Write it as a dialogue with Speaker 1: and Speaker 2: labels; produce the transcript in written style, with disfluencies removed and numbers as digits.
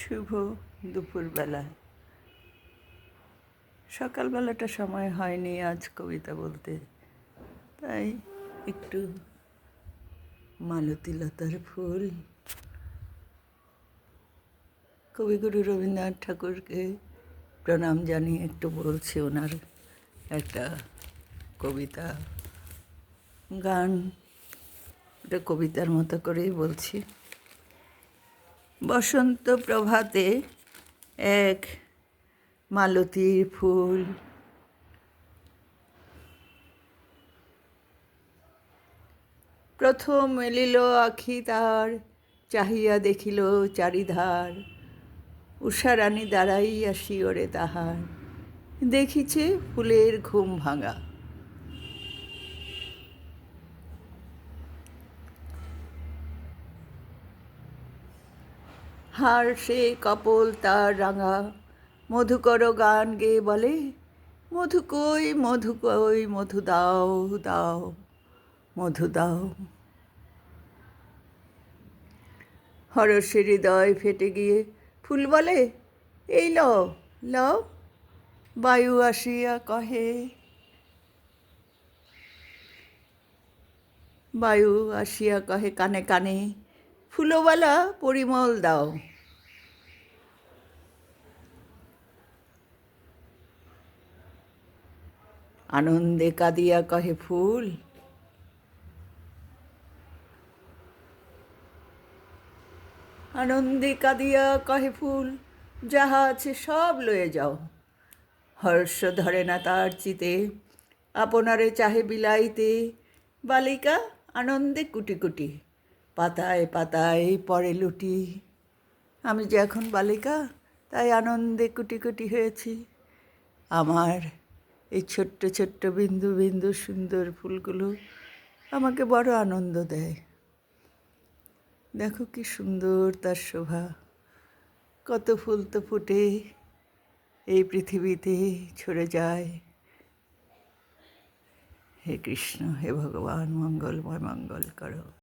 Speaker 1: শুভ দুপুরবেলা। সকালবেলাটা সময় হয়নি আজ কবিতা বলতে, তাই একটু মালতীলতার ফুল, কবিগুরু রবীন্দ্রনাথ ঠাকুরকে প্রণাম জানিয়ে একটু বলছি ওনার একটা কবিতা গান, এটা কবিতার মতো করেই বলছি। বসন্ত প্রভাতে এক মালতীর ফুল, প্রথম মেলিল আখি তার, চাহিয়া দেখিল চারিধার। উষারানী দাঁড়াইয়া শিয়রে তাহার, দেখিছে ফুলের ঘুম ভাঙা। হার সে কপল তার রাঙা, মধুকর গান গেয়ে বলে, মধু কই মধু কই, মধু দাও দাও মধু দাও। হরষে হৃদয় ফেটে গিয়ে ফুল বলে, এই লও লও। বায়ু আসিয়া কহে, বায়ু আসিয়া কহে কানে কানে, ফুলবালা পরিমল দাও। আনন্দে কাঁদিয়া কহে ফুল, আনন্দে কাঁদিয়া কহে ফুল, যাহা আছে সব লয়ে যাও। হর্ষ ধরে না তার চিতে, আপনারে চাহে বিলাইতে। বালিকা আনন্দে কুটি কুটি, পাতায় পাতায় পড়ে লুটি। আমি যে এখন বালিকা, তাই আনন্দে কুটি কুটি হয়েছি। আমার এই ছোট্ট ছোট্ট বিন্দু বিন্দু সুন্দর ফুলগুলো আমাকে বড় আনন্দ দেয়। দেখো কি সুন্দর তার শোভা, কত ফুল তো ফুটে এই পৃথিবীতে ছড়ে যায়। হে কৃষ্ণ, হে ভগবান, মঙ্গলময় মঙ্গল করো।